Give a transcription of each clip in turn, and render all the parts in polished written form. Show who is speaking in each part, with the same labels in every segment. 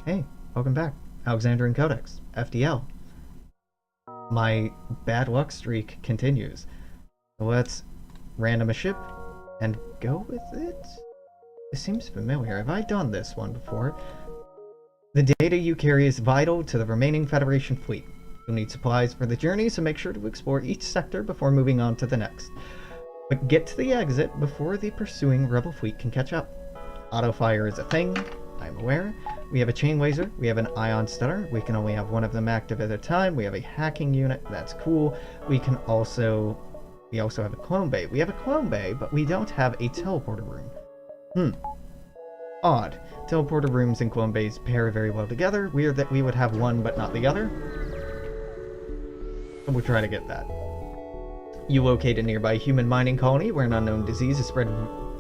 Speaker 1: Hey, welcome back. Alexandrian Codex, FDL. My bad luck streak continues. Let's random a ship and go with it? It seems familiar. Have I done this one before? The data you carry is vital to the remaining Federation fleet. You'll need supplies for the journey, so make sure to explore each sector before moving on to the next. But get to the exit before the pursuing Rebel fleet can catch up. Auto fire is a thing, I'm aware. We have a chain laser, we have an ion stunner, we can only have one of them active at a time, we have a hacking unit, that's cool. We also have a clone bay. We have a clone bay, but we don't have a teleporter room. Odd. Teleporter rooms and clone bays pair very well together. Weird that we would have one but not the other. We'll try to get that. You locate a nearby human mining colony where an unknown disease is spread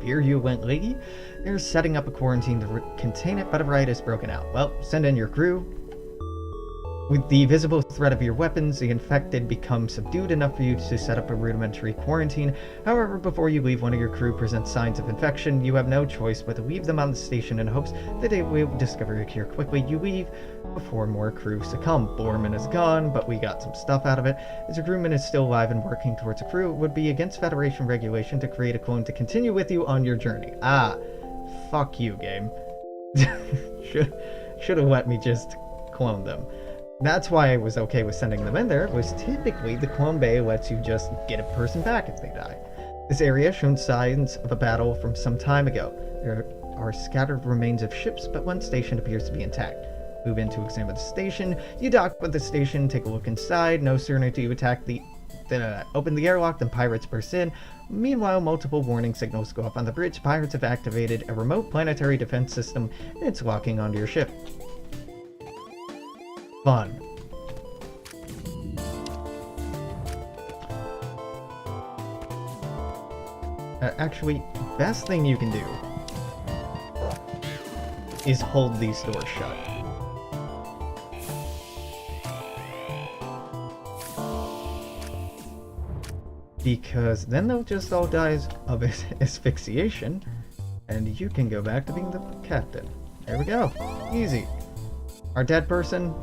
Speaker 1: virulently. They're setting up a quarantine to contain it, but a riot is broken out. Well, send in your crew. With the visible threat of your weapons, the infected become subdued enough for you to set up a rudimentary quarantine. However, before you leave, one of your crew presents signs of infection. You have no choice but to leave them on the station in hopes that they will discover your cure quickly. You leave before more crew succumb. Borman is gone, but we got some stuff out of it. As your crewman is still alive and working towards a crew, it would be against Federation regulation to create a clone to continue with you on your journey. Ah, fuck you, game. Should have let me just clone them. That's why I was okay with sending them in there, was typically the clone bay lets you just get a person back if they die. This area shows signs of a battle from some time ago. There are scattered remains of ships, but one station appears to be intact. Move in to examine the station. You dock with the station, take a look inside. No sooner do you open the airlock than pirates burst in. Meanwhile, multiple warning signals go up on the bridge. Pirates have activated a remote planetary defense system, and it's locking onto your ship. Fun. Actually, best thing you can do is hold these doors shut. Because then they'll just all die of asphyxiation, and you can go back to being the captain. There we go. Easy. Our dead person,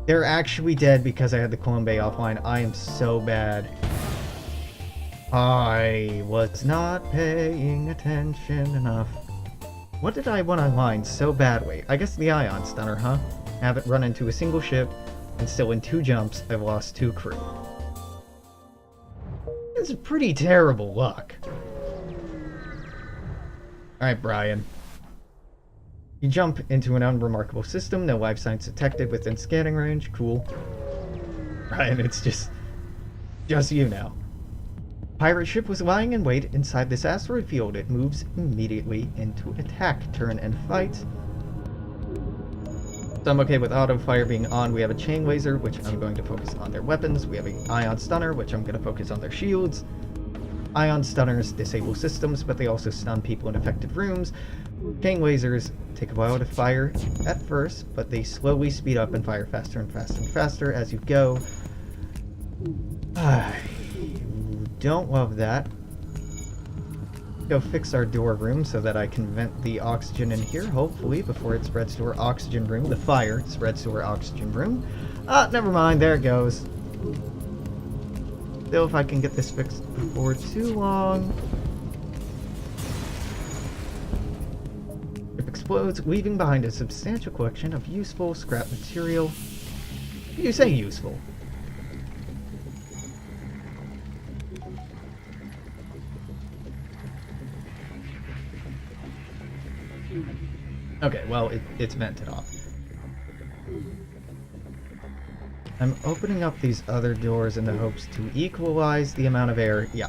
Speaker 1: they're actually dead because I had the clone bay offline. I am so bad. I was not paying attention enough. What did I want online so badly? I guess the ion stunner, huh? Haven't run into a single ship, and still in 2 jumps, I've lost 2 crew. It's pretty terrible luck. Alright, Brian. You jump into an unremarkable system, no life signs detected within scanning range. Cool. Brian, it's just you now. Pirate ship was lying in wait inside this asteroid field. It moves immediately into attack, turn, and fight. So I'm okay with auto fire being on. We have a chain laser, which I'm going to focus on their weapons. We have an ion stunner, which I'm going to focus on their shields. Ion stunners disable systems, but they also stun people in affected rooms. Chain lasers take a while to fire at first, but they slowly speed up and fire faster and faster and faster as you go. I don't love that. Go fix our door room so that I can vent the oxygen in here, hopefully, before it spreads to our oxygen room. The fire spreads to our oxygen room. Ah, never mind, there it goes. Still, if I can get this fixed before too long. Ship explodes, leaving behind a substantial collection of useful scrap material. You say useful. Okay, well, it's vented off. I'm opening up these other doors in the hopes to equalize the amount of air. Yeah.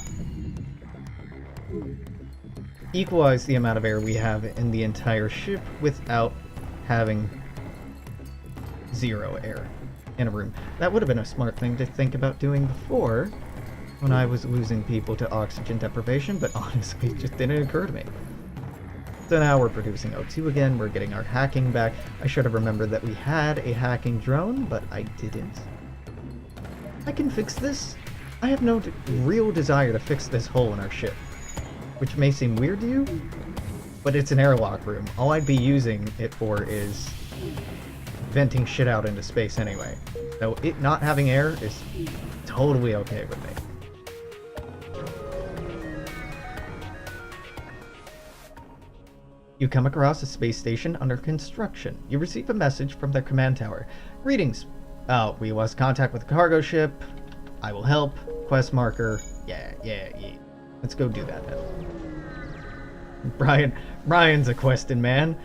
Speaker 1: Equalize the amount of air we have in the entire ship without having 0 air in a room. That would have been a smart thing to think about doing before, when I was losing people to oxygen deprivation, but honestly, it just didn't occur to me. So now we're producing O2 again, we're getting our hacking back. I should have remembered that we had a hacking drone, but I didn't. I can fix this. I have no real desire to fix this hole in our ship. Which may seem weird to you, but it's an airlock room. All I'd be using it for is venting shit out into space anyway. So it not having air is totally okay with me. You come across a space station under construction. You receive a message from their command tower. Greetings. We lost contact with the cargo ship. I will help. Quest marker. Yeah. Let's go do that then. Brian's a questing man.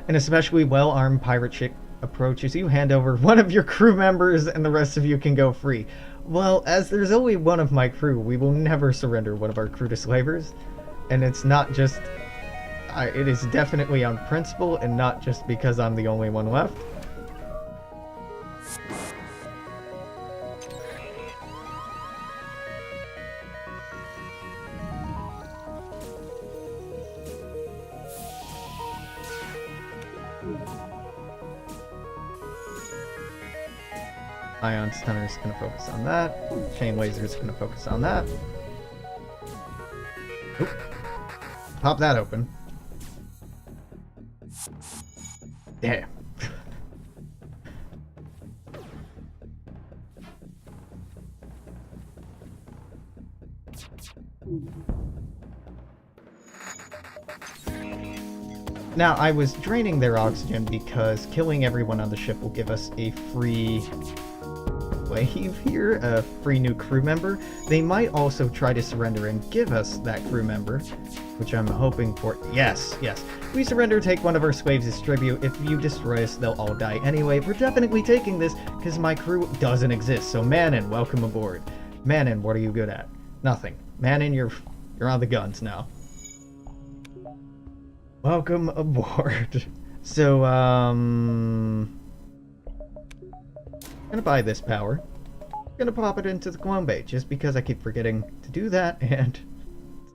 Speaker 1: An especially well-armed pirate ship approaches you. Hand over one of your crew members and the rest of you can go free. Well, as there's only one of my crew, we will never surrender one of our crew to slavers. And it's not just... it is definitely on principle and not just because I'm the only one left. Ion Stunner is going to focus on that. Chain Laser is going to focus on that. Oop. Pop that open. Damn. Now, I was draining their oxygen because killing everyone on the ship will give us a free wave here, a free new crew member. They might also try to surrender and give us that crew member, which I'm hoping for. Yes. We surrender, take one of our slaves as tribute. If you destroy us, they'll all die anyway. We're definitely taking this because my crew doesn't exist. So Manon, welcome aboard. Manon, what are you good at? Nothing. Manon, you're on the guns now. Welcome aboard. So, gonna buy this power. Gonna pop it into the clone bay just because I keep forgetting to do that, and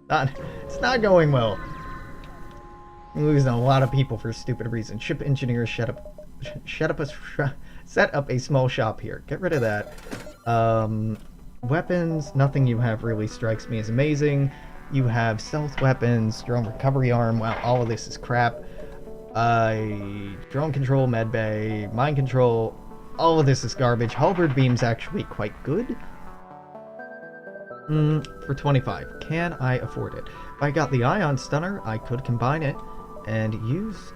Speaker 1: it's not going well. I'm losing a lot of people for stupid reasons. Ship engineers set up a small shop here. Get rid of that. Weapons, nothing you have really strikes me as amazing. You have stealth weapons, strong recovery arm. Wow, all of this is crap. Drone control, med bay, mind control. All of this is garbage. Halberd beam's actually quite good. For 25. Can I afford it? If I got the Ion Stunner, I could combine it and use...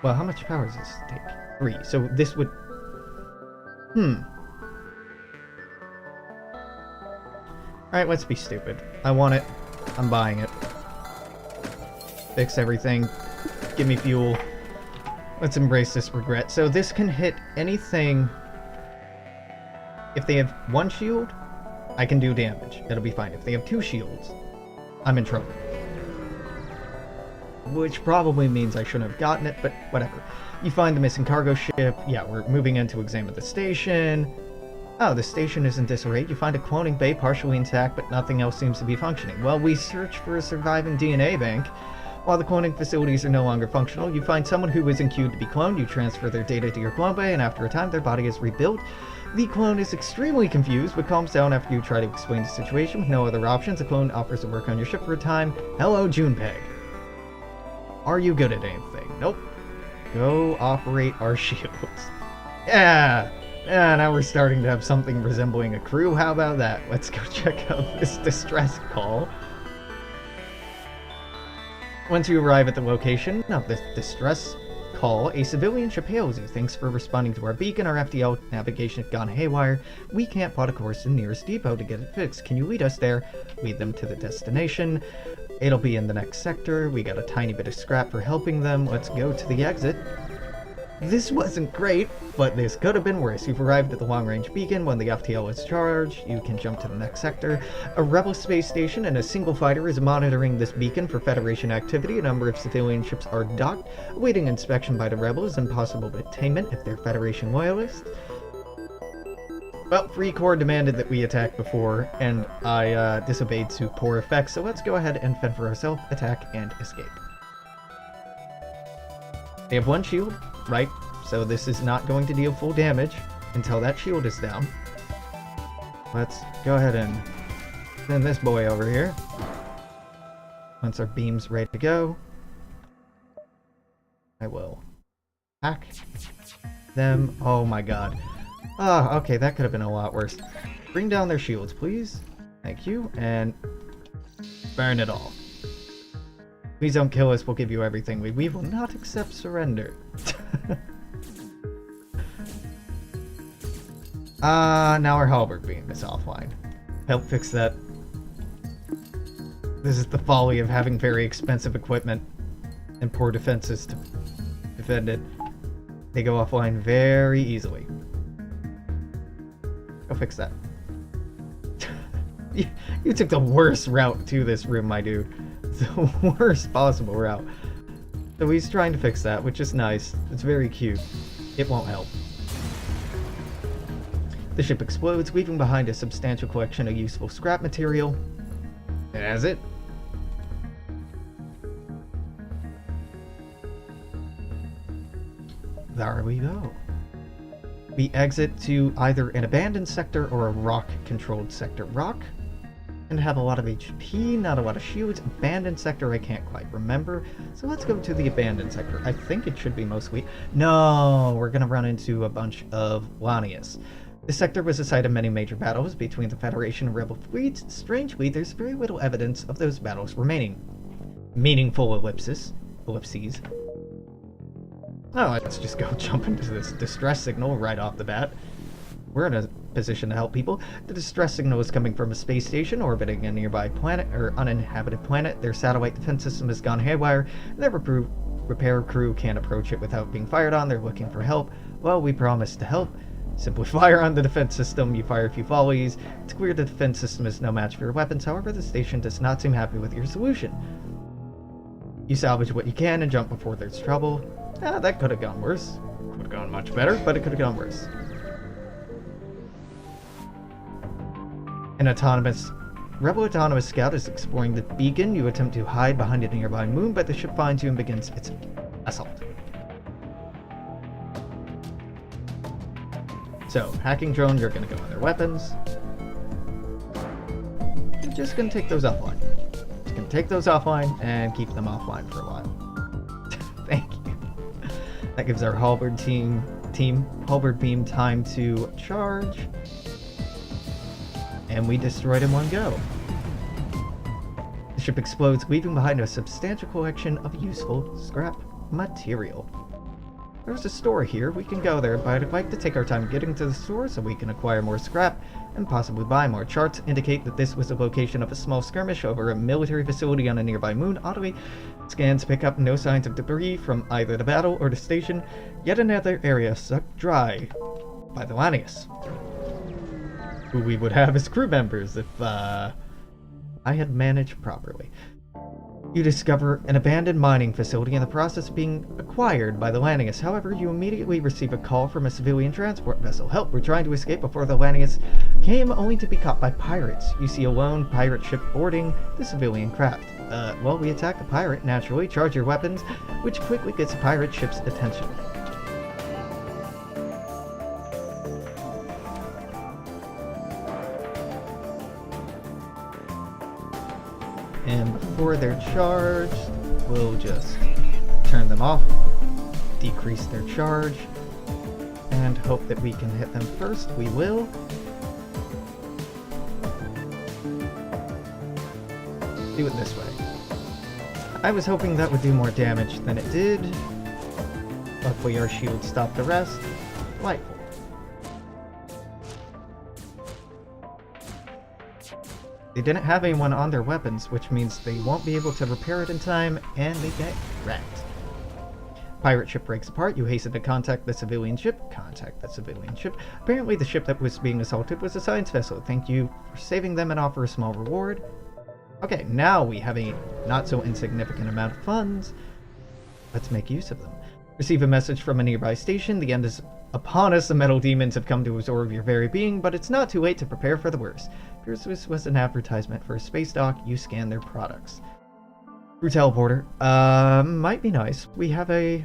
Speaker 1: Well, how much power does this take? 3. So this would... Alright, let's be stupid. I want it. I'm buying it. Fix everything. Give me fuel. Let's embrace this regret. So this can hit anything. If they have 1 shield, I can do damage. It'll be fine. If they have 2 shields, I'm in trouble. Which probably means I shouldn't have gotten it, but whatever. You find the missing cargo ship. Yeah, we're moving in to examine the station. Oh, the station is in disarray. You find a cloning bay partially intact, but nothing else seems to be functioning. Well, we search for a surviving DNA bank. While the cloning facilities are no longer functional, you find someone who is in queue to be cloned. You transfer their data to your clone bay, and after a time, their body is rebuilt. The clone is extremely confused, but calms down after you try to explain the situation. With no other options, the clone offers to work on your ship for a time. Hello, Junpei. Are you good at anything? Nope. Go operate our shields. Yeah! Yeah, now we're starting to have something resembling a crew. How about that? Let's go check out this distress call. Once you arrive at the location of this distress call, a civilian ship hails you. Thanks for responding to our beacon. Our FTL navigation has gone haywire. We can't plot a course to the nearest depot to get it fixed. Can you lead us there? Lead them to the destination. It'll be in the next sector. We got a tiny bit of scrap for helping them. Let's go to the exit. This wasn't great, but this could have been worse. You've arrived at the long-range beacon. When the FTL is charged, you can jump to the next sector. A rebel space station and a single fighter is monitoring this beacon for Federation activity. A number of civilian ships are docked, awaiting inspection by the rebels and possible attainment if they're Federation loyalists. Well, Free Corps demanded that we attack before, and I disobeyed to poor effect, so let's go ahead and fend for ourselves, attack, and escape. They have 1 shield, right? So this is not going to deal full damage until that shield is down. Let's go ahead and send this boy over here. Once our beam's ready to go, I will hack them. Oh my god. Ah, okay, that could have been a lot worse. Bring down their shields, please. Thank you. And burn it all. Please don't kill us, we'll give you everything. We will not accept surrender. Now our halberd beam is offline. Help fix that. This is the folly of having very expensive equipment and poor defenses to defend it. They go offline very easily. Go fix that. You took the worst route to this room, my dude. The worst possible route. So he's trying to fix that, which is nice. It's very cute. It won't help. The ship explodes, leaving behind a substantial collection of useful scrap material. And that's it. There we go. We exit to either an abandoned sector or a rock-controlled sector. Rock and have a lot of HP, not a lot of shields. Abandoned sector, I can't quite remember. So let's go to the abandoned sector. I think it should be mostly... No, we're going to run into a bunch of Lanius. This sector was the site of many major battles between the Federation and Rebel fleets. Strangely, there's very little evidence of those battles remaining. Meaningful ellipses. Oh, let's just go jump into this distress signal right off the bat. We're in a position to help people. The distress signal is coming from a space station orbiting a nearby planet or uninhabited planet. Their satellite defense system has gone haywire, and their repair crew can't approach it without being fired on. They're looking for help. Well, we promised to help. Simply fire on the defense system. You fire a few volleys. It's clear the defense system is no match for your weapons. However, the station does not seem happy with your solution. You salvage what you can and jump before there's trouble. That could have gone worse. Could have gone much better, but it could have gone worse. An Rebel autonomous scout is exploring the beacon. You attempt to hide behind a nearby moon, but the ship finds you and begins its assault. So, hacking drone, you're going to go on their weapons. You're just going to take those offline. Just going to take those offline and keep them offline for a while. Thank you. That gives our halberd halberd beam time to charge. And we destroyed in one go. The ship explodes, leaving behind a substantial collection of useful scrap material. There's a store here, we can go there, but I'd like to take our time getting to the store so we can acquire more scrap and possibly buy more. Charts indicate that this was the location of a small skirmish over a military facility on a nearby moon. Oddly, scans pick up no signs of debris from either the battle or the station. Yet another area sucked dry by the Lanius, who we would have as crew members if I had managed properly. You discover an abandoned mining facility in the process of being acquired by the Lanius. However, you immediately receive a call from a civilian transport vessel. Help, we're trying to escape before the Lanius came, only to be caught by pirates. You see a lone pirate ship boarding the civilian craft. Well, we attack the pirate, naturally. Charge your weapons, which quickly gets the pirate ship's attention. And before they're charged, we'll just turn them off, decrease their charge, and hope that we can hit them first. We will. Do it this way. I was hoping that would do more damage than it did. Luckily our shield stopped the rest. Delightful. They didn't have anyone on their weapons, which means they won't be able to repair it in time, and they get wrecked. Pirate ship breaks apart. You hasten to contact the civilian ship. Contact the civilian ship. Apparently the ship that was being assaulted was a science vessel. Thank you for saving them and offer a small reward. Okay, now we have a not so insignificant amount of funds. Let's make use of them. Receive a message from a nearby station. The end is upon us. The metal demons have come to absorb your very being, but it's not too late to prepare for the worst. Here's this was an advertisement for a space dock. You scan their products. Through teleporter. Might be nice. We have a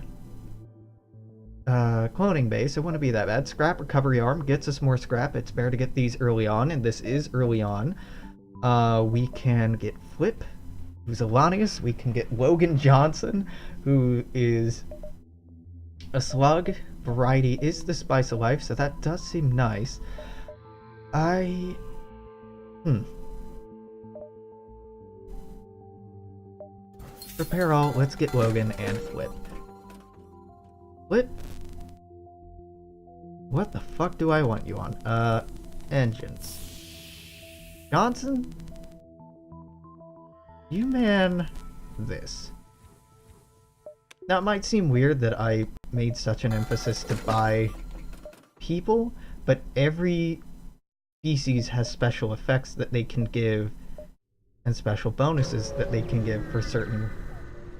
Speaker 1: cloning base. It wouldn't be that bad. Scrap recovery arm gets us more scrap. It's better to get these early on, and this is early on. We can get Flip, who's Alanius. We can get Logan Johnson, who is a slug. variety is the spice of life, so that does seem nice. Repair all, let's get Logan and Flip. Flip? What the fuck do I want you on? Engines. Johnson? You man this. Now, it might seem weird that I made such an emphasis to buy people, but every species has special effects that they can give and special bonuses that they can give for certain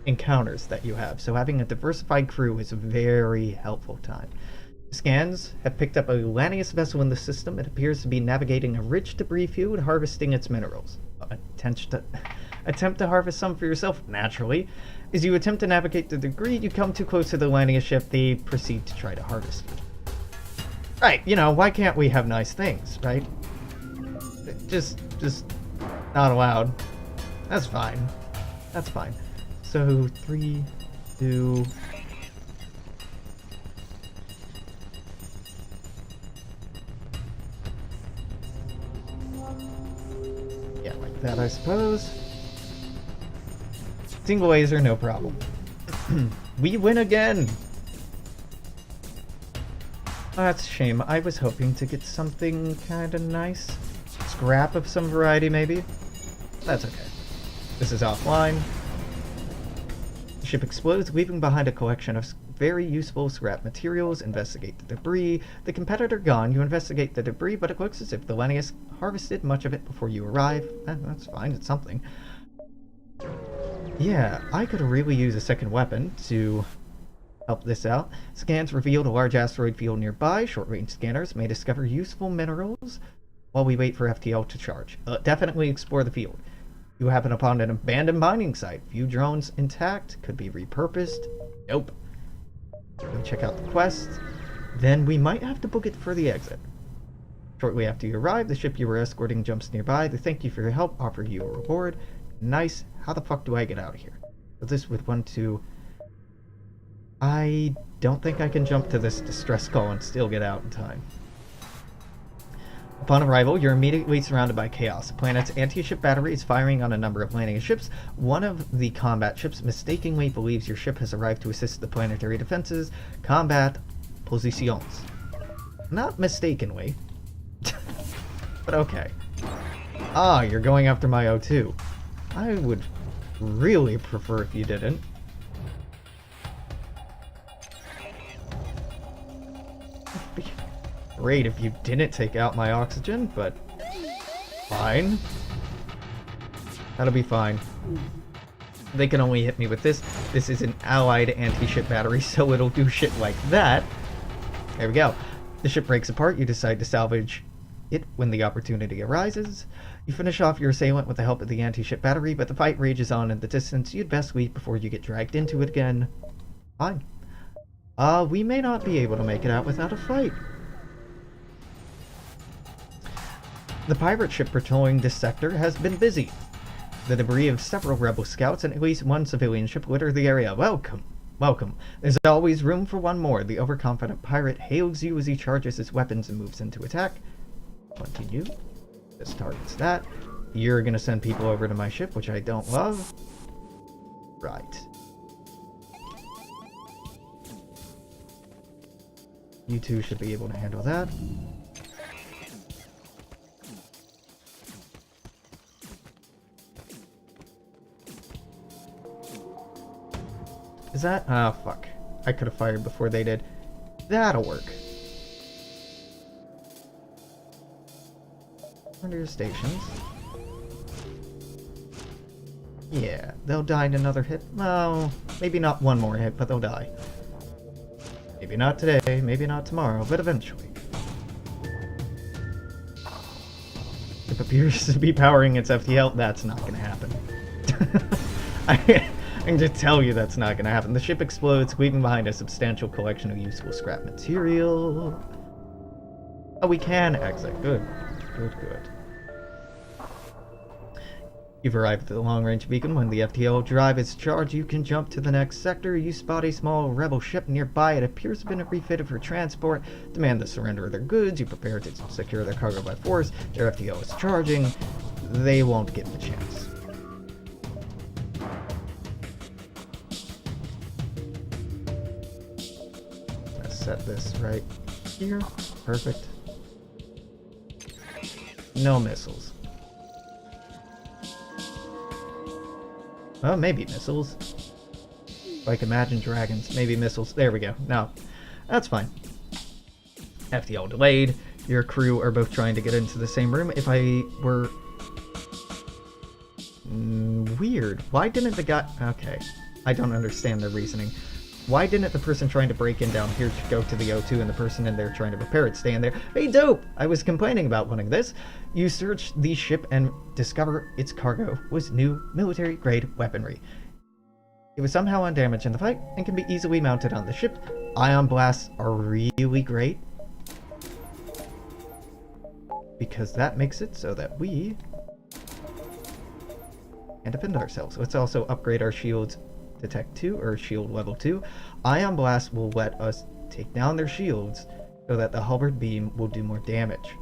Speaker 1: encounters that you have. So having a diversified crew is a very helpful time. Scans have picked up a Lanius vessel in the system. It appears to be navigating a rich debris field, harvesting its minerals. Attempt to harvest some for yourself, naturally. As you attempt to navigate the debris, you come too close to the Lanius ship, they proceed to try to harvest you. Right, you know, why can't we have nice things, right? Just not allowed. That's fine. That's fine. So, 3, 2... yeah, like that, I suppose. Single laser, no problem. We win again! Oh, that's a shame. I was hoping to get something kind of nice. Scrap of some variety, maybe? That's okay. This is offline. The ship explodes, leaving behind a collection of very useful scrap materials. Investigate the debris. The competitor gone, you investigate the debris, but it looks as if the Lanius harvested much of it before you arrive. That's fine, it's something. Yeah, I could really use a second weapon to help this out. Scans revealed a large asteroid field nearby. Short-range scanners may discover useful minerals while we wait for FTL to charge. Definitely explore the field. You happen upon an abandoned mining site. Few drones intact. Could be repurposed. Nope. Go check out the quest. Then we might have to book it for the exit. Shortly after you arrive, the ship you were escorting jumps nearby. They thank you for your help, offer you a reward. Nice. How the fuck do I get out of here? So this would want to... I don't think I can jump to this distress call and still get out in time. Upon arrival, you're immediately surrounded by chaos. The planet's anti-ship battery is firing on a number of landing ships. One of the combat ships mistakenly believes your ship has arrived to assist the planetary defenses. Combat positions. Not mistakenly. But okay. Ah, you're going after my O2. I would really prefer if you didn't. Great if you didn't take out my oxygen, but fine. That'll be fine. They can only hit me with this. This is an allied anti-ship battery, so it'll do shit like that. There we go. The ship breaks apart. You decide to salvage it when the opportunity arises. You finish off your assailant with the help of the anti-ship battery, but the fight rages on in the distance. You'd best leave before you get dragged into it again. Fine. We may not be able to make it out without a fight. The pirate ship patrolling this sector has been busy. The debris of several rebel scouts and at least one civilian ship litter the area. Welcome. Welcome. There's always room for one more. The overconfident pirate hails you as he charges his weapons and moves into attack. Continue. This targets that. You're gonna send people over to my ship, which I don't love. Right. You two should be able to handle that. Is that? Ah, fuck. I could have fired before they did. That'll work. Under your stations. Yeah, they'll die in another hit. Well, maybe not one more hit, but they'll die. Maybe not today, maybe not tomorrow, but eventually. It appears to be powering its FTL. That's not gonna happen. I can just tell you that's not gonna happen. The ship explodes, leaving behind a substantial collection of useful scrap material. Oh, we can exit. Good. Good, good. You've arrived at the long-range beacon. When the FTL drive is charged, you can jump to the next sector. You spot a small rebel ship nearby. It appears to have been refitted for transport. Demand the surrender of their goods. You prepare to secure their cargo by force. Their FTL is charging. They won't get the chance. Let's set this right here. Perfect. No missiles. Well, maybe missiles. Like Imagine Dragons. Maybe missiles. There we go. No. That's fine. FTL delayed. Your crew are both trying to get into the same room. If I were... Weird. Why didn't the guy... Okay. I don't understand their reasoning. Why didn't the person trying to break in down here go to the O2 and the person in there trying to repair it stay in there? Hey, dope! I was complaining about wanting this. You search the ship and discover its cargo was new military-grade weaponry. It was somehow undamaged in the fight and can be easily mounted on the ship. Ion blasts are really great, because that makes it so that we can defend ourselves. Let's also upgrade our shields to Tech 2, or Shield Level 2. Ion Blast will let us take down their shields so that the halberd beam will do more damage.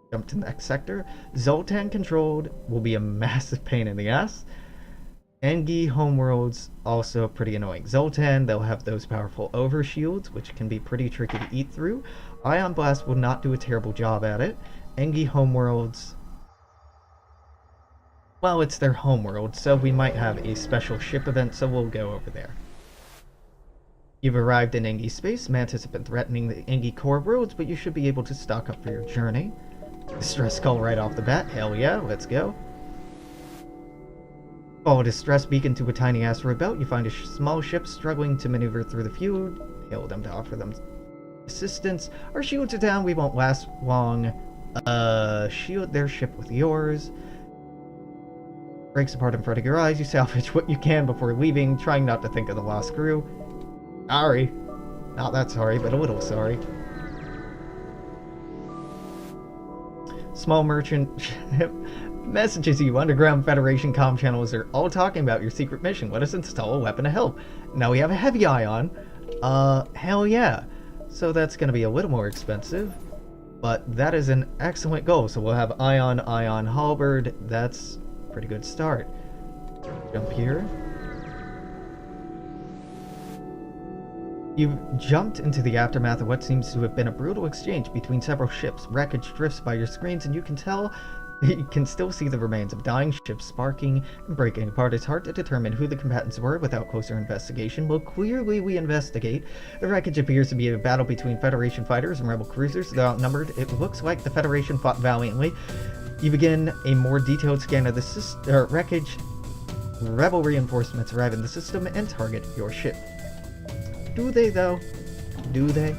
Speaker 1: Jump to the next sector. Zoltan controlled will be a massive pain in the ass. Engi homeworlds also pretty annoying. Zoltan, they'll have those powerful overshields, which can be pretty tricky to eat through. Ion Blast will not do a terrible job at it. Engi homeworlds, well, it's their homeworld, so we might have a special ship event, so we'll go over there. You've arrived in Engi space. Mantis have been threatening the Engi core worlds, but you should be able to stock up for your journey. Distress call right off the bat. Hell yeah, let's go. Follow a distress beacon to a tiny asteroid belt. You find a small ship struggling to maneuver through the field. Hail them to offer them assistance. Our shields are down. We won't last long. Shield their ship with yours. Breaks apart in front of your eyes. You salvage what you can before leaving, trying not to think of the lost crew. Sorry. Not that sorry, but a little sorry. Small merchant ship messages you. Underground Federation comm channels are all talking about your secret mission. Let us install a weapon to help. Now we have a heavy ion. Hell yeah. So that's going to be a little more expensive. But that is an excellent goal. So we'll have ion, halberd. That's a pretty good start. Jump here. You've jumped into the aftermath of what seems to have been a brutal exchange between several ships. Wreckage drifts by your screens, and you can still see the remains of dying ships sparking and breaking apart. It's hard to determine who the combatants were without closer investigation. Well, clearly we investigate. The wreckage appears to be a battle between Federation fighters and rebel cruisers. They're outnumbered. It looks like the Federation fought valiantly. You begin a more detailed scan of the wreckage. Rebel reinforcements arrive in the system and target your ship. Do they, though? Do they?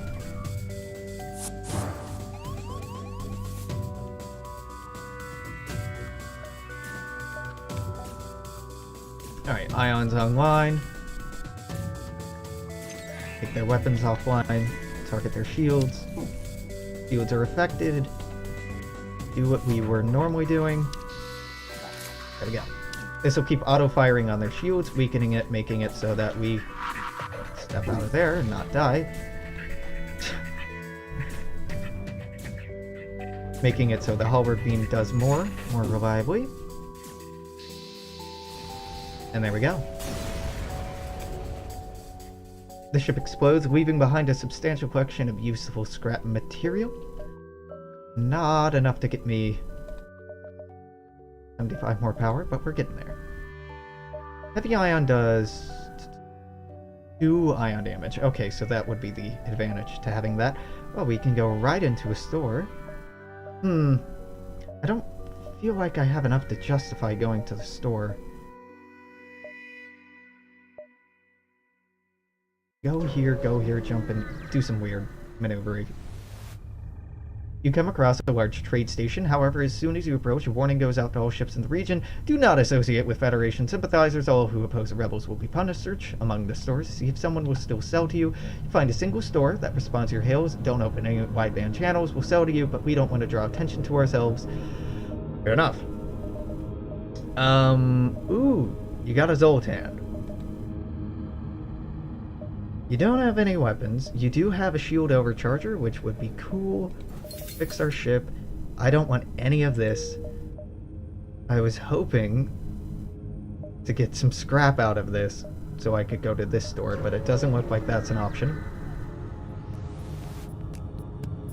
Speaker 1: Alright, ions online. Take their weapons offline. Target their shields. Shields are affected. Do what we were normally doing. There we go. This will keep auto-firing on their shields, weakening it, making it so that we step out of there and not die. Making it so the halberd beam does more reliably. And there we go. The ship explodes, leaving behind a substantial collection of useful scrap material. Not enough to get me 75 more power, but we're getting there. Heavy ion does 2 ion damage. Okay, so that would be the advantage to having that. Well, we can go right into a store. I don't feel like I have enough to justify going to the store. Go here, jump and do some weird maneuvering. You come across a large trade station. However, as soon as you approach, a warning goes out to all ships in the region. Do not associate with Federation sympathizers. All who oppose the rebels will be punished. Search among the stores to see if someone will still sell to you. You find a single store that responds to your hails. Don't open any wideband channels. We'll sell to you, but we don't want to draw attention to ourselves. Fair enough. Ooh, you got a Zoltan. You don't have any weapons. You do have a shield overcharger, which would be cool. Fix our ship. I don't want any of this. I was hoping to get some scrap out of this so I could go to this store, but it doesn't look like that's an option.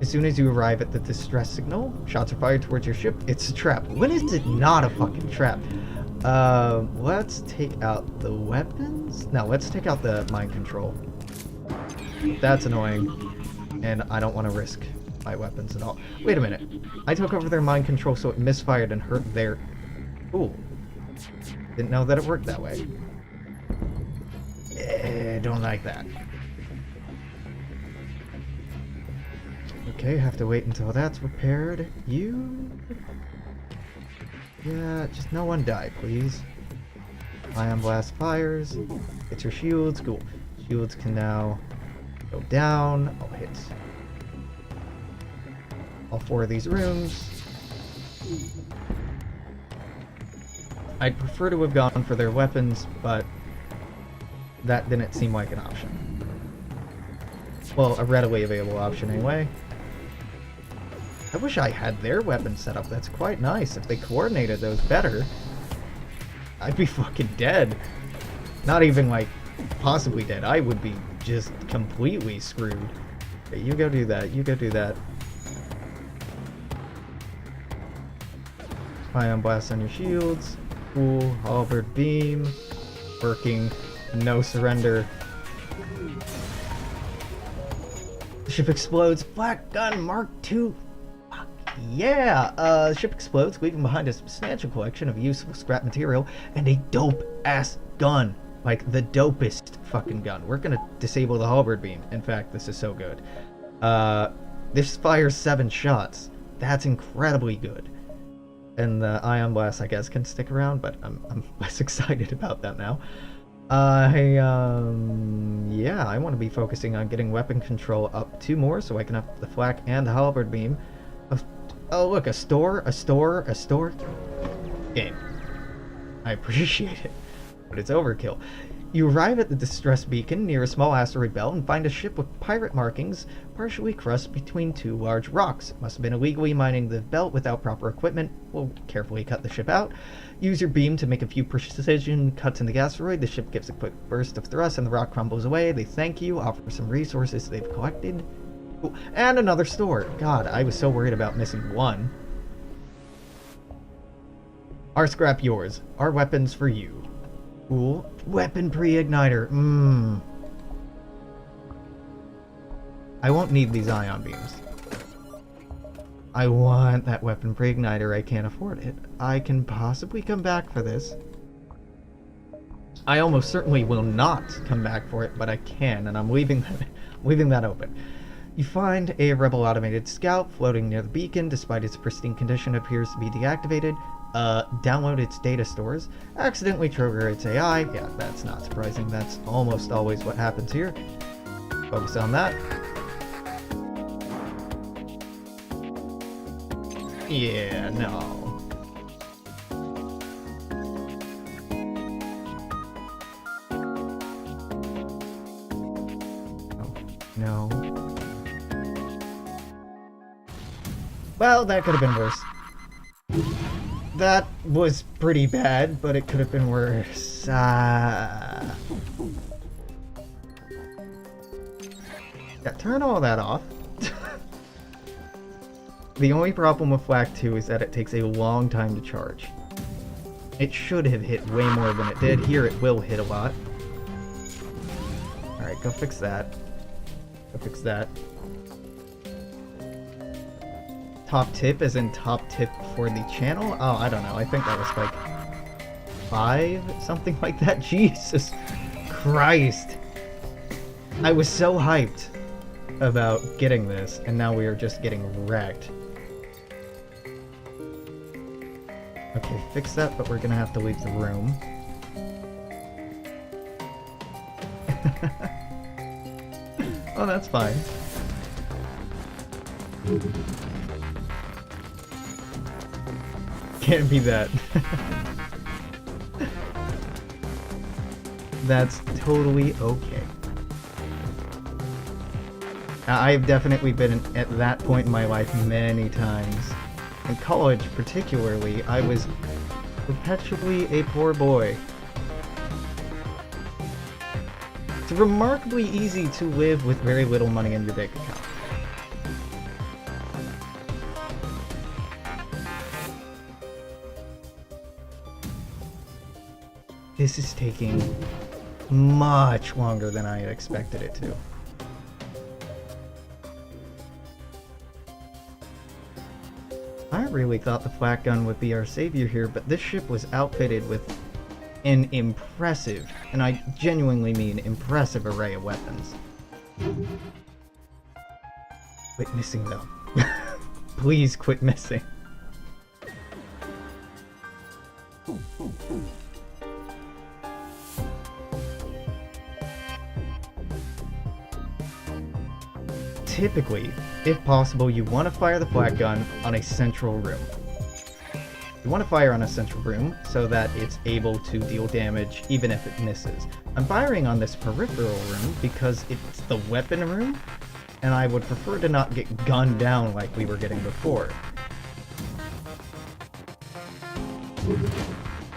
Speaker 1: As soon as you arrive at the distress signal, shots are fired towards your ship. It's a trap. When is it not a fucking trap? Let's take out the weapons. No, let's take out the mind control. That's annoying, and I don't want to risk my weapons at all. Wait a minute. I took over their mind control, so it misfired and hurt their... Ooh. Didn't know that it worked that way. Don't like that. Okay, have to wait until that's repaired. You... Yeah, just no one die, please. Ion blast fires. It's your shields. Cool. Shields can now go down. I'll hit all 4 of these rooms. I'd prefer to have gone for their weapons, but that didn't seem like an option. Well, a readily available option anyway. I wish I had their weapons set up. That's quite nice. If they coordinated those better, I'd be fucking dead. Not even, like, possibly dead. I would be just completely screwed. Okay, you go do that. You go do that. Ion blast on your shields. Cool. Halberd beam. Working. No surrender. The ship explodes. Black gun Mark II. Yeah, the ship explodes, leaving behind a substantial collection of useful scrap material and a dope-ass gun. Like, the dopest fucking gun. We're gonna disable the halberd beam. In fact, this is so good. This fires 7 shots. That's incredibly good. And the ion blast, I guess, can stick around, but I'm less excited about that now. Yeah, I want to be focusing on getting weapon control up 2 more so I can up the flak and the halberd beam. Oh, look, a store. Game. I appreciate it, but it's overkill. You arrive at the distress beacon near a small asteroid belt and find a ship with pirate markings partially crushed between 2 large rocks. Must have been illegally mining the belt without proper equipment. We'll carefully cut the ship out. Use your beam to make a few precision cuts in the asteroid. The ship gives a quick burst of thrust and the rock crumbles away. They thank you, offer some resources they've collected. Ooh, and another store. God, I was so worried about missing one. Our scrap yours. Our weapons for you. Cool. Weapon pre-igniter. I won't need these ion beams. I want that weapon pre-igniter. I can't afford it. I can possibly come back for this. I almost certainly will not come back for it, but I can, and I'm leaving that open. You find a rebel automated scout floating near the beacon. Despite its pristine condition, it appears to be deactivated. Download its data stores. Accidentally trigger its AI. Yeah, that's not surprising. That's almost always what happens here. Focus on that. Yeah, no. Oh, no. Well, that could have been worse. That was pretty bad, but it could have been worse. Yeah, turn all that off. The only problem with Flak 2 is that it takes a long time to charge. It should have hit way more than it did. Here it will hit a lot. Alright, go fix that. Go fix that. Top tip as in top tip for the channel? Oh, I don't know. I think that was like 5, something like that. Jesus Christ. I was so hyped about getting this, and now we are just getting wrecked. Okay, fix that, but we're gonna have to leave the room. Oh, that's fine. Can't be that. That's totally okay. I've definitely been at that point in my life many times. In college, particularly, I was perpetually a poor boy. It's remarkably easy to live with very little money in your bank account. This is taking much longer than I had expected it to. I really thought the flak gun would be our savior here, but this ship was outfitted with an impressive, and I genuinely mean impressive, array of weapons. Quit missing though. Please quit missing. Typically, if possible, you want to fire the flak gun on a central room. You want to fire on a central room so that it's able to deal damage even if it misses. I'm firing on this peripheral room because it's the weapon room, and I would prefer to not get gunned down like we were getting before.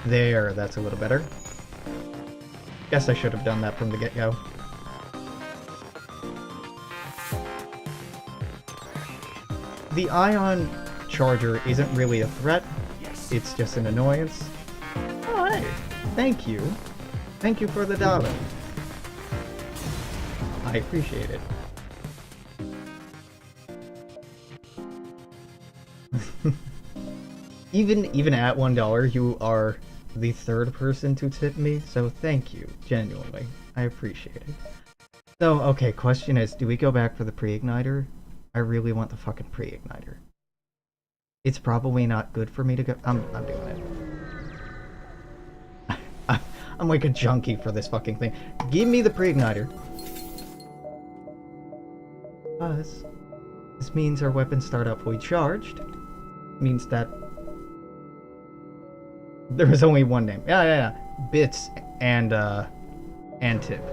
Speaker 1: There, that's a little better. Guess I should have done that from the get-go. The ion charger isn't really a threat, it's just an annoyance. Oh, hey, thank you. Thank you for the dollar. I appreciate it. Even at $1, you are the third person to tip me, so thank you, genuinely. I appreciate it. So, okay, question is, do we go back for the pre-igniter? I really want the fucking pre-igniter. It's probably not good for me to go. I'm doing it. I'm like a junkie for this fucking thing. Give me the pre-igniter. This means our weapons start up fully charged. Means that there was only one name. Yeah. Bits and Tip.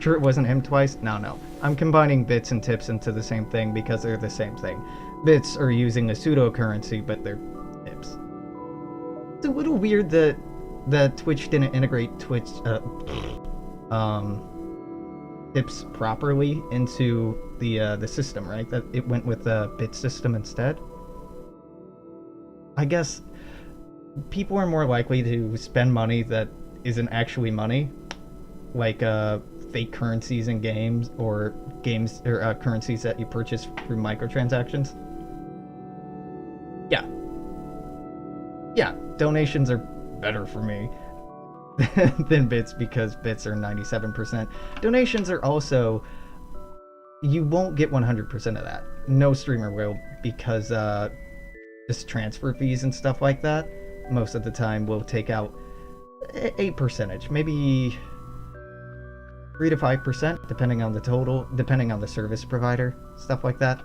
Speaker 1: Sure it wasn't him twice? No. I'm combining bits and tips into the same thing because they're the same thing. Bits are using a pseudo-currency, but they're tips. It's a little weird that Twitch didn't integrate tips properly into the system, right? That it went with the bit system instead. I guess people are more likely to spend money that isn't actually money, like fake currencies in games or currencies that you purchase through microtransactions. Yeah, donations are better for me than bits because bits are 97%. Donations are also, you won't get 100% of that. No streamer will, because just transfer fees and stuff like that most of the time will take out a percentage, maybe 3 to 5%, depending on the total, depending on the service provider, stuff like that.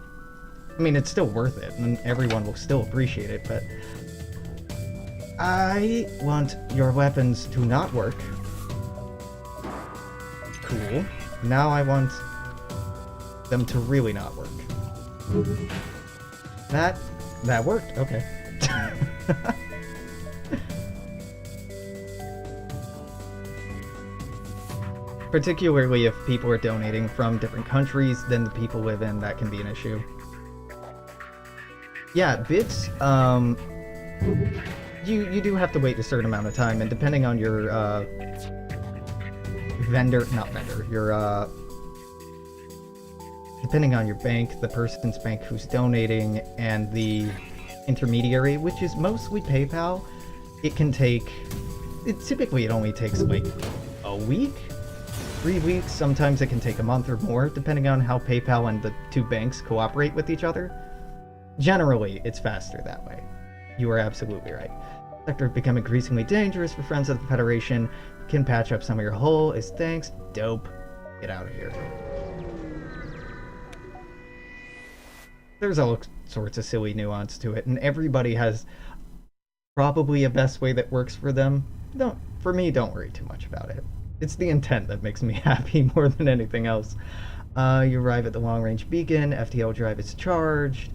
Speaker 1: I mean, it's still worth it, and everyone will still appreciate it, but I want your weapons to not work. Cool. Now I want them to really not work. That worked, okay. Particularly if people are donating from different countries than the people live in, that can be an issue. Yeah, bits, you do have to wait a certain amount of time, and depending on your, depending on your bank, the person's bank who's donating, and the intermediary, which is mostly PayPal, typically it only takes like a week? 3 weeks, sometimes it can take a month or more, depending on how PayPal and the two banks cooperate with each other. Generally, it's faster that way. You are absolutely right. Sector have become increasingly dangerous for Friends of the Federation. Can patch up some of your hull as thanks. Dope. Get out of here. There's all sorts of silly nuance to it, and everybody has probably a best way that works for them. for me, don't worry too much about it. It's the intent that makes me happy more than anything else. You arrive at the long-range beacon. FTL drive is charged.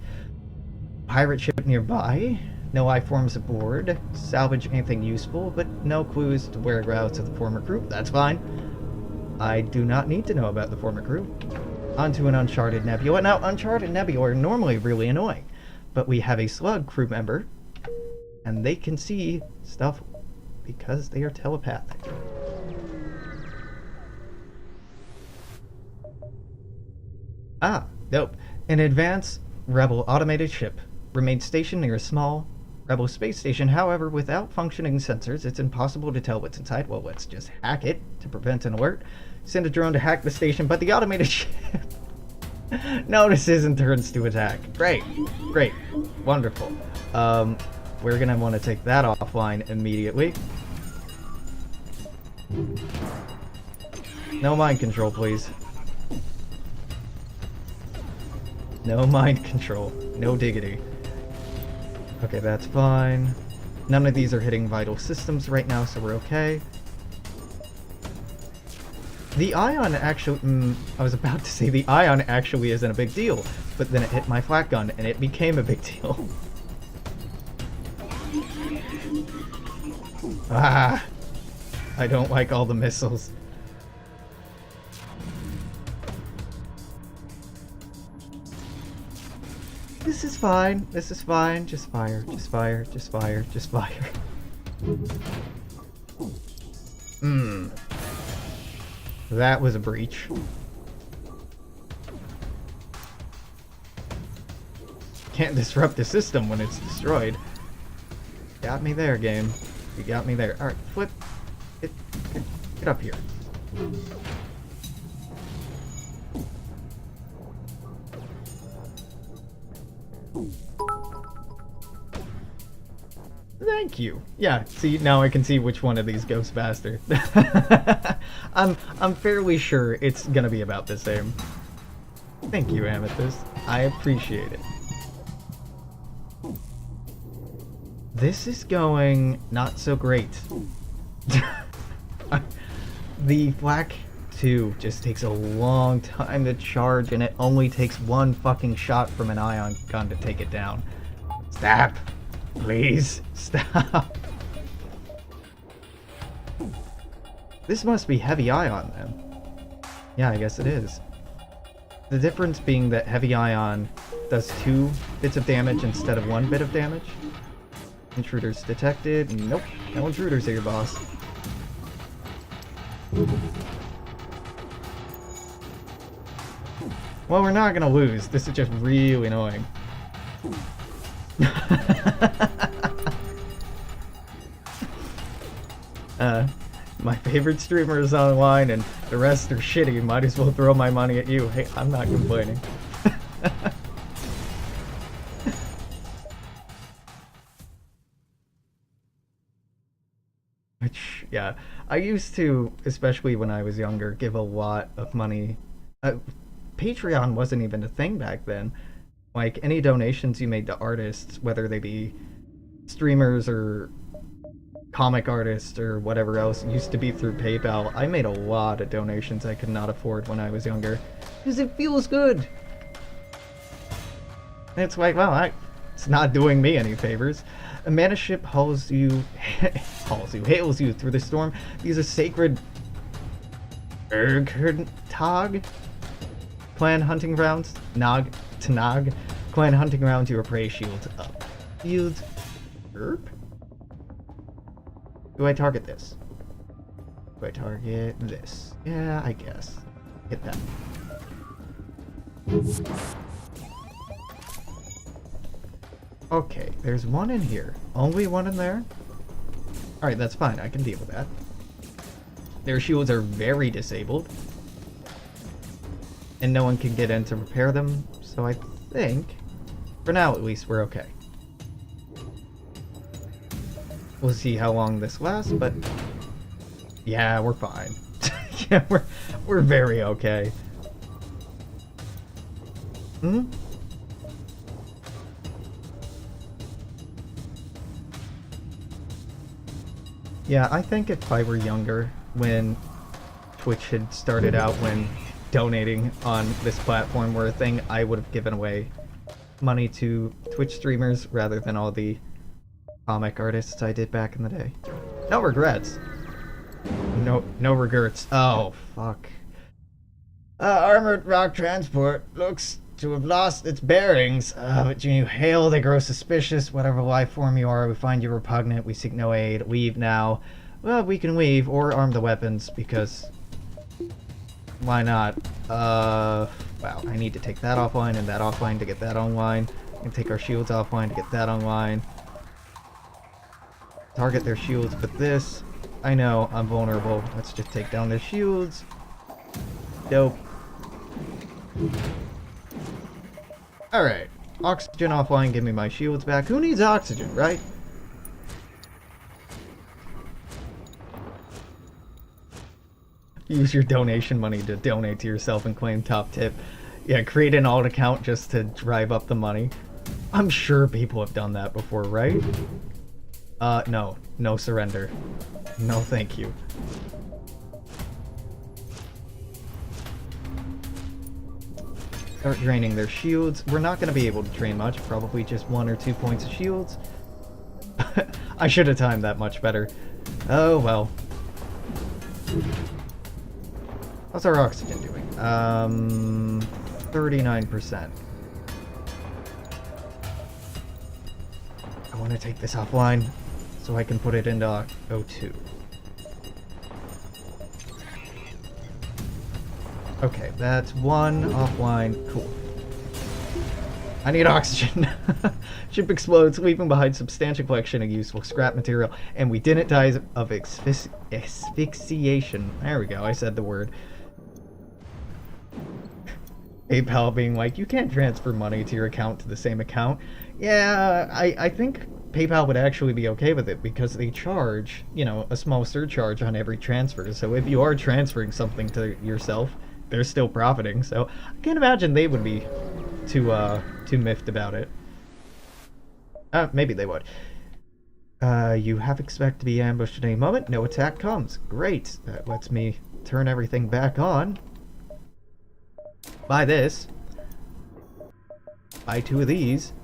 Speaker 1: Pirate ship nearby. No eye forms aboard. Salvage anything useful, but no clues to whereabouts of the former crew. That's fine. I do not need to know about the former crew. Onto an Uncharted Nebula. Now, Uncharted Nebula are normally really annoying, but we have a Slug crew member, and they can see stuff because they are telepathic. Ah, nope. An advanced Rebel automated ship remains stationed near a small Rebel space station. However, without functioning sensors, it's impossible to tell what's inside. Well, let's just hack it to prevent an alert. Send a drone to hack the station, but the automated ship notices and turns to attack. Great. Great. Wonderful. We're gonna want to take that offline immediately. No mind control, please. No mind control. No diggity. Okay, that's fine. None of these are hitting vital systems right now, so we're okay. The ion actually... I was about to say the ion actually isn't a big deal, but then it hit my flat gun, and it became a big deal. Ah! I don't like all the missiles. This is fine. This is fine. Just fire. Just fire. Just fire. Just fire. That was a breach. Can't disrupt the system when it's destroyed. Got me there, game. You got me there. Alright, flip. Get up here. Thank you. Yeah, see, now I can see which one of these goes faster. I'm fairly sure it's gonna be about the same. Thank you, Amethyst. I appreciate it. This is going not so great. The Flak 2 just takes a long time to charge, and it only takes one fucking shot from an ion gun to take it down. Stop! Please, stop! This must be heavy ion, then. Yeah, I guess it is. The difference being that heavy ion does 2 bits of damage instead of 1 bit of damage. Intruders detected. Nope, no intruders here, boss. Well, we're not gonna lose. This is just really annoying. My favorite streamer is online and the rest are shitty. Might as well throw my money at you. Hey, I'm not complaining. Which, yeah, I used to, especially when I was younger, give a lot of money. Patreon wasn't even a thing back then. Like, any donations you made to artists, whether they be streamers or comic artists or whatever else, used to be through PayPal. I made a lot of donations I could not afford when I was younger. Because it feels good! And it's like, well, it's not doing me any favors. A mana ship hails you through the storm. These are sacred Ergtag clan hunting grounds. Nog clan hunting grounds. Your prey shields up. Shields. Erp? Do I target this? Do I target this? Yeah, I guess. Hit that. Okay, there's one in here. Only one in there? Alright, that's fine. I can deal with that. Their shields are very disabled. And no one can get in to repair them. So I think, for now at least, we're okay. We'll see how long this lasts, but yeah, we're fine. Yeah, we're very okay. Hmm? Yeah, I think if I were younger, when Twitch had started out, when donating on this platform were a thing, I would have given away money to Twitch streamers rather than all the comic artists I did back in the day. No regrets. No regrets. Oh, fuck. Armored rock transport looks to have lost its bearings. But you hail, they grow suspicious. Whatever life form you are, we find you repugnant. We seek no aid. Leave now. Well, we can leave or arm the weapons because why not? Wow, I need to take that offline and that offline to get that online. And take our shields offline to get that online. Target their shields with this. I know, I'm vulnerable. Let's just take down their shields. Dope. Alright. Oxygen offline, give me my shields back. Who needs oxygen, right? Use your donation money to donate to yourself and claim top tip. Yeah, create an alt account just to drive up the money. I'm sure people have done that before, right? No. No surrender. No thank you. Start draining their shields. We're not going to be able to drain much. Probably just 1 or 2 points of shields. I should have timed that much better. Oh, well. How's our oxygen doing? 39%. I want to take this offline so I can put it into O2. Okay, that's 1 offline. Cool. I need oxygen. Ship explodes, leaving behind substantial collection of useful scrap material, and we didn't die of asphyxiation. There we go, I said the word. PayPal being like, you can't transfer money to your account to the same account. Yeah, I think PayPal would actually be okay with it because they charge, you know, a small surcharge on every transfer. So if you are transferring something to yourself, they're still profiting. So I can't imagine they would be too miffed about it. Maybe they would. You have expect to be ambushed at any moment. No attack comes. Great. That lets me turn everything back on. Buy this. Buy 2 of these.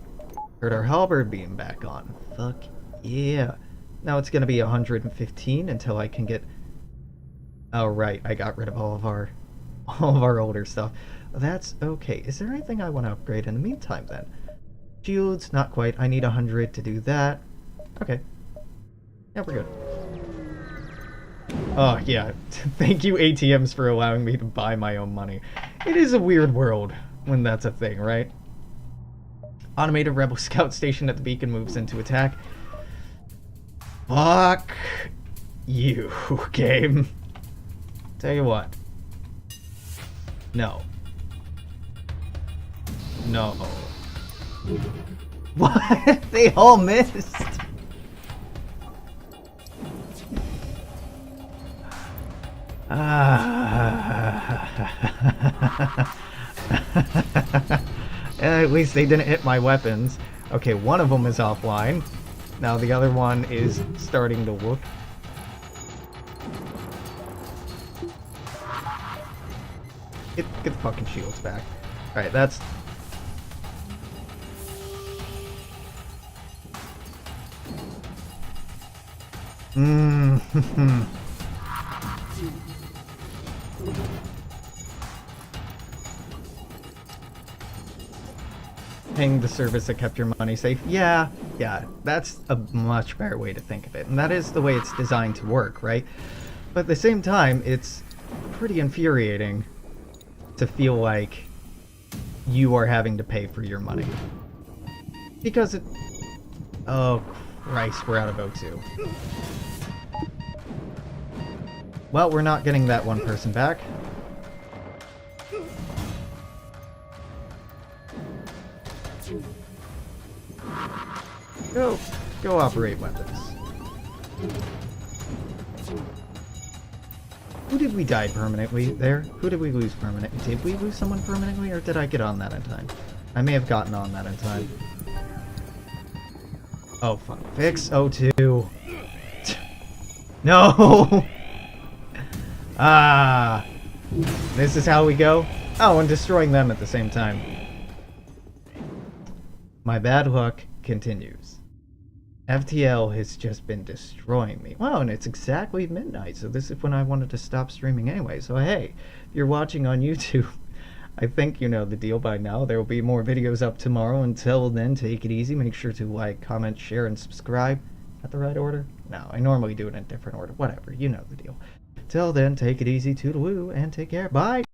Speaker 1: Turn our halberd beam back on. Fuck yeah. Now it's gonna be 115 until I can get... Oh right, I got rid of all of our older stuff. That's okay. Is there anything I want to upgrade in the meantime then? Shields, not quite. I need 100 to do that. Okay. Yeah, we're good. Oh, yeah. Thank you, ATMs, for allowing me to buy my own money. It is a weird world when that's a thing, right? Automated Rebel Scout station at the beacon moves into attack. Fuck you, game. Tell you what. No. No. What? They all missed. At least they didn't hit my weapons. Okay, one of them is offline. Now the other one is starting to look. Get the fucking shields back. Alright, that's... Paying the service that kept your money safe. Yeah, that's a much better way to think of it. And that is the way it's designed to work, right? But at the same time, it's pretty infuriating to feel like you are having to pay for your money. Because it... Oh, Christ, we're out of O2. Well, we're not getting that one person back. Go operate weapons. Who did we die permanently there? Who did we lose permanently? Did we lose someone permanently, or did I get on that in time? I may have gotten on that in time. Oh, fuck. Fix O2. No! Ah! This is how we go? Oh, and destroying them at the same time. My bad luck continues. FTL has just been destroying me. Wow, and it's exactly midnight, so this is when I wanted to stop streaming anyway. So hey, if you're watching on YouTube, I think you know the deal by now. There will be more videos up tomorrow. Until then, take it easy. Make sure to like, comment, share, and subscribe. Is that the right order? No, I normally do it in a different order. Whatever, you know the deal. Till then, take it easy, toodaloo, and take care. Bye!